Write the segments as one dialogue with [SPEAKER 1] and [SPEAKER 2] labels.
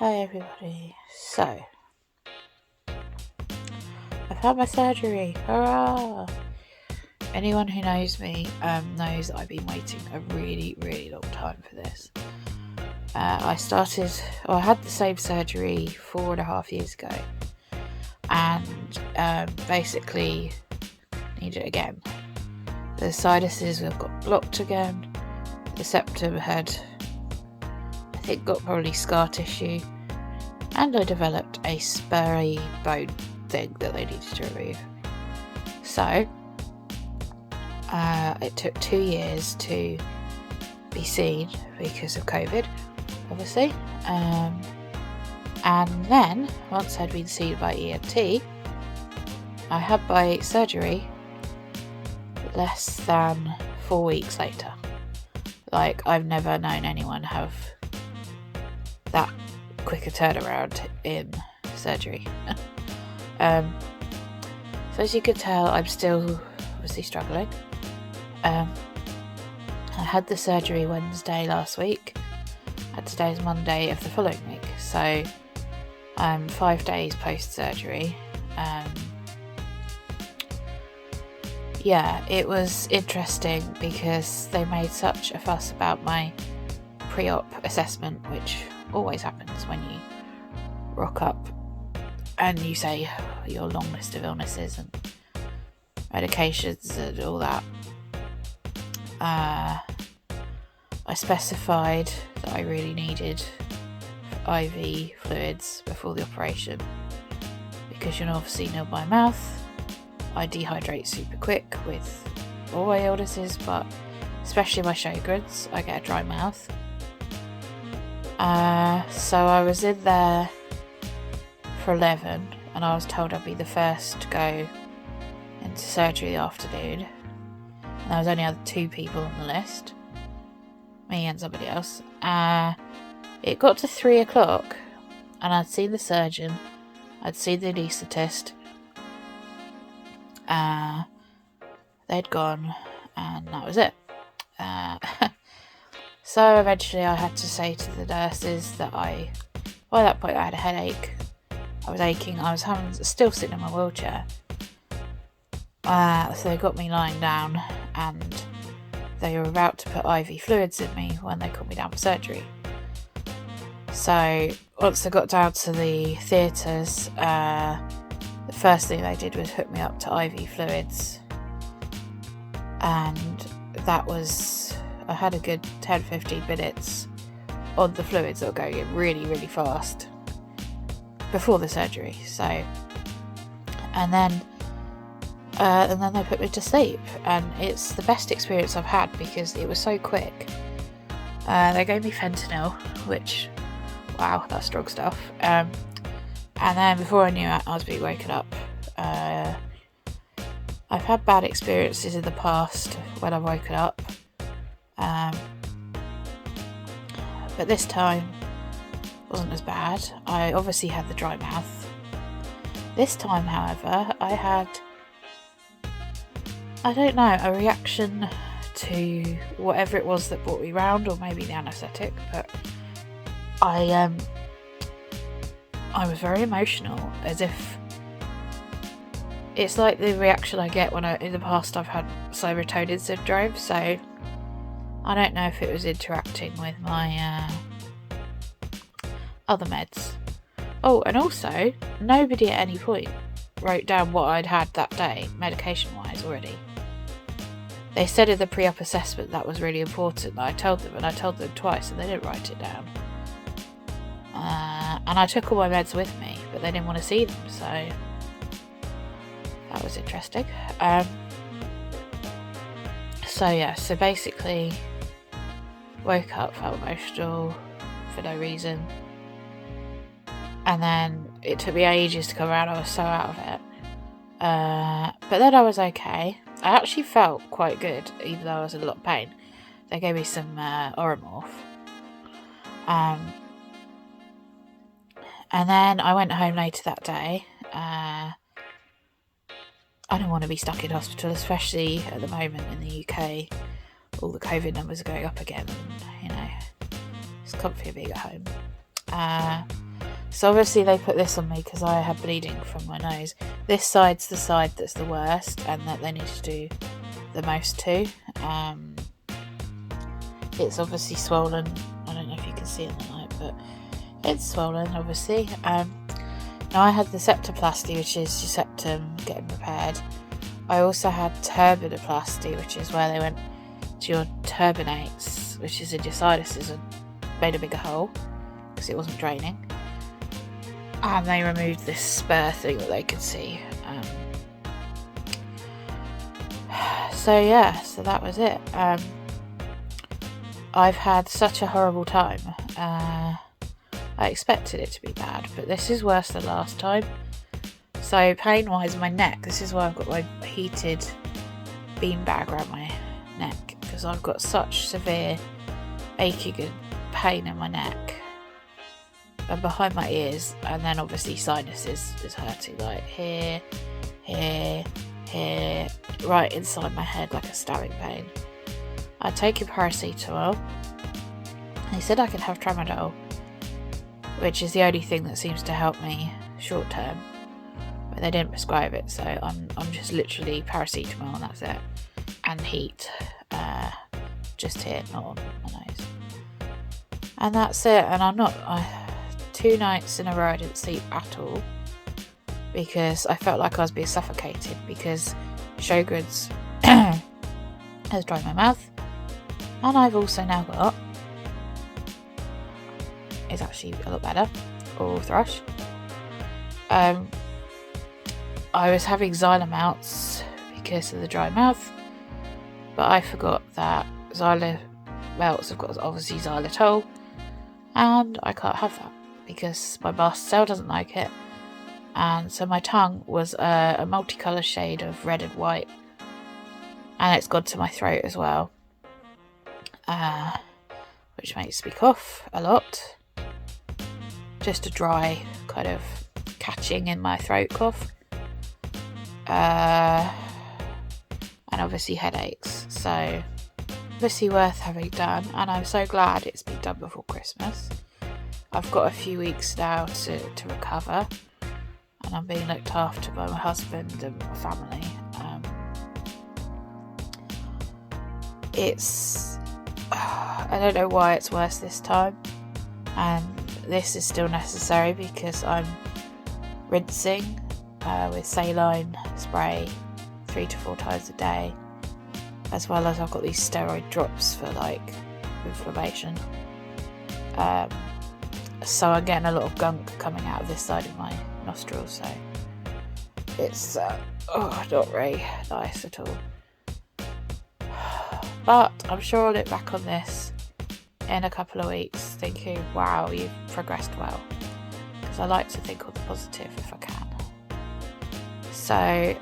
[SPEAKER 1] Hi everybody. So, I've had my surgery. Hurrah! Anyone who knows me knows that I've been waiting a really, really long time for this. I had the same surgery 4.5 years ago, and basically need it again. The sinuses have got blocked again. The septum had, I think, got probably scar tissue, and I developed a spurry bone thing that they needed to remove. So it took 2 years to be seen because of COVID, obviously. And then once I'd been seen by ENT, I had my surgery less than 4 weeks later. Like, I've never known anyone have that quick a turnaround in surgery. So as you can tell, I'm still obviously struggling. I had the surgery Wednesday last week, and today's Monday of the following week. So I'm 5 days post-surgery. Yeah, it was interesting because they made such a fuss about my pre-op assessment, which always happens when you rock up and you say your long list of illnesses and medications and all that. I specified that I really needed IV fluids before the operation because you obviously know my mouth, I dehydrate super quick with all my illnesses, but especially my Sjogren's, I get a dry mouth. So I was in there for 11, and I was told I'd be the first to go into surgery the afternoon. And there was only other 2 people on the list, me and somebody else. It got to 3 o'clock, and I'd seen the surgeon, I'd seen the anaesthetist. They'd gone, and that was it. So eventually I had to say to the nurses that by that point I had a headache, I was aching, I was still sitting in my wheelchair. So they got me lying down, and they were about to put IV fluids in me when they got me down for surgery. So once I got down to the theatres, the first thing they did was hook me up to IV fluids, and that was, I had a good 10-15 minutes on the fluids that were going in really, really fast before the surgery. So, and then they put me to sleep, and it's the best experience I've had because it was so quick. They gave me fentanyl, which, wow, that's strong stuff. And then before I knew it, I was being woken up. I've had bad experiences in the past when I've woken up. But this time wasn't as bad. I obviously had the dry mouth. This time, however, I had, I don't know, a reaction to whatever it was that brought me round, or maybe the anaesthetic, but I was very emotional, as if it's like the reaction I get when in the past I've had serotonin syndrome. So I don't know if it was interacting with my other meds. Oh, and also nobody at any point wrote down what I'd had that day, medication wise, already. They said in the pre-op assessment that was really important. I told them, and I told them twice, and they didn't write it down. And I took all my meds with me, but they didn't want to see them, so that was interesting. So basically woke up, felt emotional for no reason, and then it took me ages to come around. I was so out of it, but then I was okay. I actually felt quite good, even though I was in a lot of pain. They gave me some Oromorph. And then I went home later that day. I don't want to be stuck in hospital, especially at the moment in the UK. All the COVID numbers are going up again, and, it's comfy being at home. So obviously they put this on me because I had bleeding from my nose. This side's the side that's the worst and that they need to do the most to. It's obviously swollen. I don't know if you can see it in the light, but it's swollen obviously. Now I had the septoplasty, which is your septum getting repaired. I also had turbinoplasty, which is where they went to your turbinates, which is in your sinuses, and made a bigger hole because it wasn't draining. And they removed this spur thing that they could see. So yeah, so that was it. I've had such a horrible time. I expected it to be bad, but this is worse than last time. So pain wise, my neck, this is why I've got my heated beanbag around my neck, because I've got such severe aching and pain in my neck and behind my ears, and then obviously sinuses is hurting, like here, right inside my head, like a stabbing pain. I'd taken paracetamol. They said I could have tramadol, which is the only thing that seems to help me short term, but they didn't prescribe it, so I'm just literally paracetamol and that's it, and heat, just here, not on my nose, and that's it. And 2 nights in a row I didn't sleep at all because I felt like I was being suffocated, because Sjogren's has dried my mouth, and I've also now got, it's actually a lot better, oral thrush. I was having xylomelts because of the dry mouth, but I forgot that xylomelts have got obviously xylitol, and I can't have that because my mast cell doesn't like it. And so my tongue was a multicolour shade of red and white, and it's gone to my throat as well, which makes me cough a lot. Just a dry kind of catching in my throat cough, and obviously headaches. So obviously worth having done, and I'm so glad it's been done before Christmas. I've got a few weeks now to recover, and I'm being looked after by my husband and my family. I don't know why it's worse this time, and this is still necessary because I'm rinsing with saline spray 3 to 4 times a day, as well as I've got these steroid drops for like inflammation. So I'm getting a lot of gunk coming out of this side of my nostrils, so it's not very nice at all. But I'm sure I'll look back on this in a couple of weeks thinking, wow, you've progressed well, because I like to think on the positive if I can. So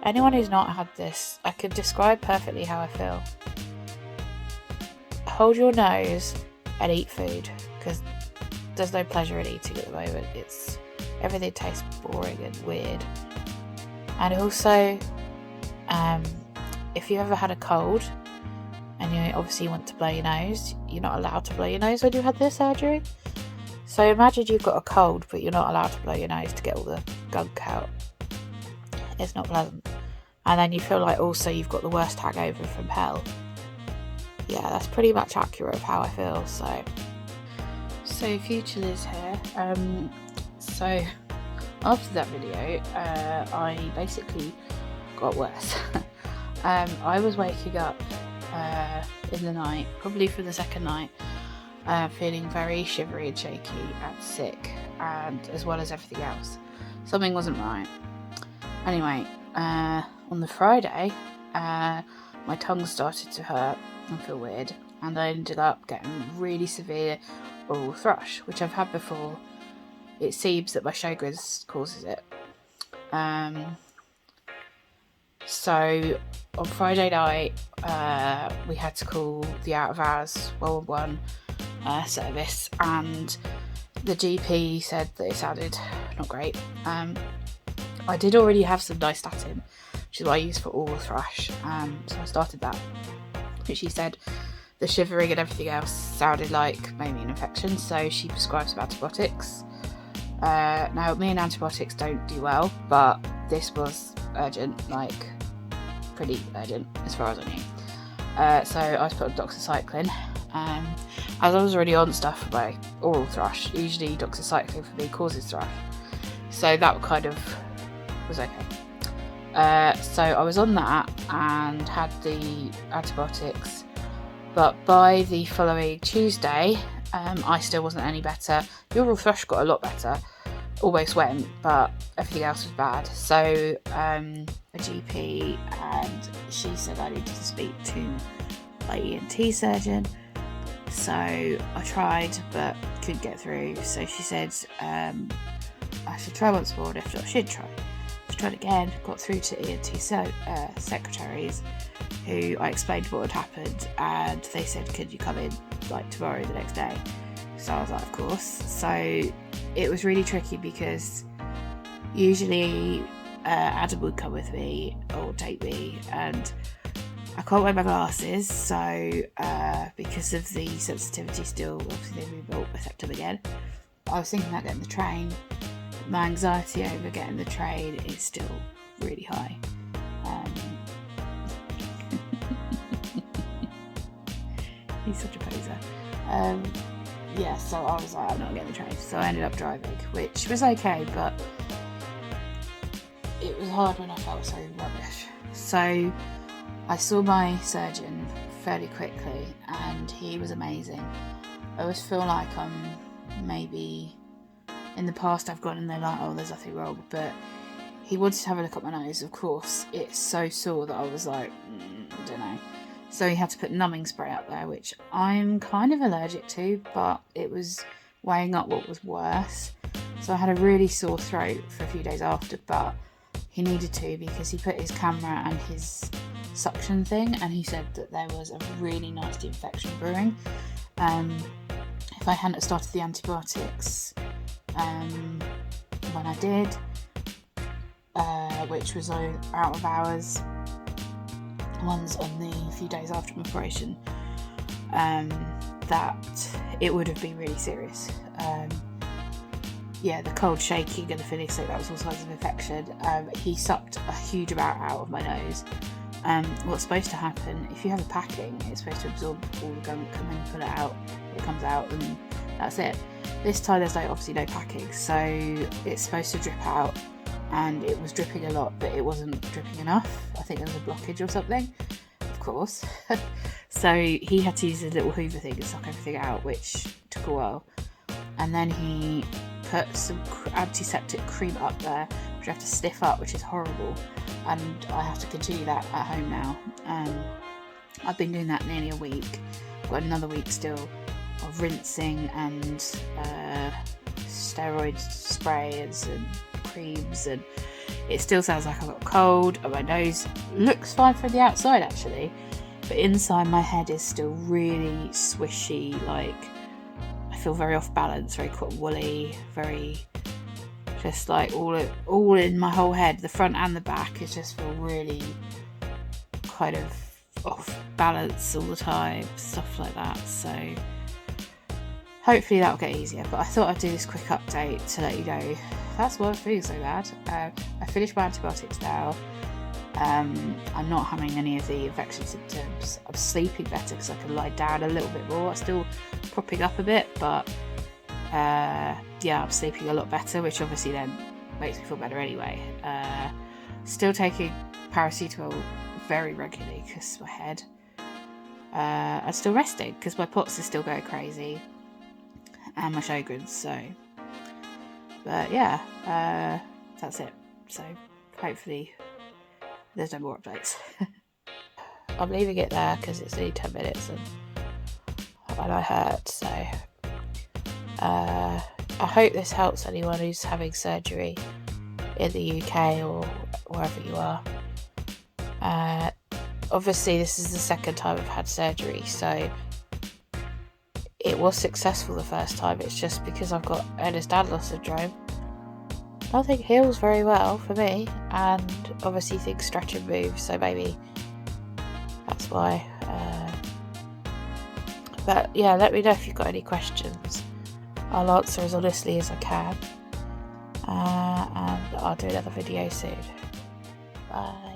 [SPEAKER 1] anyone who's not had this, I can describe perfectly how I feel. Hold your nose and eat food, because there's no pleasure in eating at the moment. Everything tastes boring and weird. And also, if you ever had a cold and you obviously want to blow your nose, you're not allowed to blow your nose when you had this surgery. So imagine you've got a cold but you're not allowed to blow your nose to get all the gunk out. It's not pleasant. And then you feel like also you've got the worst hangover from hell. Yeah, that's pretty much accurate of how I feel. So Future Liz here. So after that video, I basically got worse. I was waking up in the night, probably for the second night, feeling very shivery and shaky and sick, and as well as everything else. Something wasn't right. Anyway, on the Friday, my tongue started to hurt and feel weird, and I ended up getting really severe oral thrush, which I've had before. It seems that my Sjogren's causes it. So on Friday night, we had to call the out of hours 111 service, and the GP said that it sounded not great. I did already have some which is what I use for oral thrush, so I started that. But she said the shivering and everything else sounded like maybe an infection, so she prescribed some antibiotics. Now, me and antibiotics don't do well, but this was urgent, like pretty urgent as far as I knew. So I was put on doxycycline. As I was already on stuff for my oral thrush, usually doxycycline for me causes thrush, so that kind of was okay. So I was on that and had the antibiotics, but by the following Tuesday, I still wasn't any better. The oral thrush got a lot better, almost went, but everything else was bad. So a GP, and she said I needed to speak to my ENT surgeon. So I tried but couldn't get through, so she said I should try once more, and if not, I should try. I tried again, got through to ENT secretaries, who I explained what had happened, and they said, could you come in like tomorrow, the next day? So I was like, of course. So it was really tricky because usually Adam would come with me or take me, and I can't wear my glasses, so because of the sensitivity still, obviously they rebuilt my septum again. I was thinking about getting the train. My anxiety over getting the train is still really high. He's such a poser. Yeah, so I was like, I'm not getting the train, so I ended up driving, which was okay, but it was hard when I felt so rubbish. So I saw my surgeon fairly quickly, and he was amazing. I always feel like maybe in the past I've gone in there like, oh, there's nothing wrong, but he wanted to have a look at my nose. Of course, it's so sore that I was like, I don't know. So he had to put numbing spray up there, which I'm kind of allergic to, but it was weighing up what was worse. So I had a really sore throat for a few days after, but he needed to because he put his camera and his suction thing, and he said that there was a really nasty infection brewing. If I hadn't started the antibiotics when I did, which was out of hours, ones on the few days after my operation, that it would have been really serious. Yeah, the cold shaking and the feeling sick, that was all signs of infection. He sucked a huge amount out of my nose. What's supposed to happen, if you have a packing, it's supposed to absorb all the gunk and then pull it out, it comes out, and that's it. This time there's obviously no packing, so it's supposed to drip out, and it was dripping a lot, but it wasn't dripping enough. I think there was a blockage or something, of course. So he had to use a little hoover thing and suck everything out, which took a while. And then he put some antiseptic cream up there, which I have to sniff up, which is horrible, and I have to continue that at home now. I've been doing that nearly a week. I've got another week still of rinsing and steroid sprays and creams, and it still sounds like I've got a cold, and my nose looks fine from the outside actually, but inside my head is still really swishy, like I feel very off balance, very cotton woolly, very just like all in my whole head, the front and the back, is just feel really kind of off balance all the time, stuff like that. So hopefully that'll get easier, but I thought I'd do this quick update to let you know that's why I'm feeling so bad. I finished my antibiotics now. I'm not having any of the infection symptoms. I'm sleeping better because I can lie down a little bit more. I'm still propping up a bit, but yeah, I'm sleeping a lot better, which obviously then makes me feel better anyway. Still taking paracetamol very regularly because my head. I'm still resting because my Potsie is still going crazy, and my Sjogren's, so. But yeah, that's it. So hopefully there's no more updates. I'm leaving it there because it's only 10 minutes and I hurt, so I hope this helps anyone who's having surgery in the UK or wherever you are. Obviously this is the second time I've had surgery, so it was successful the first time. It's just because I've got Ehlers-Danlos syndrome, nothing heals very well for me, and obviously things stretch and move, so maybe that's why. But yeah, let me know if you've got any questions. I'll answer as honestly as I can. And I'll do another video soon. Bye.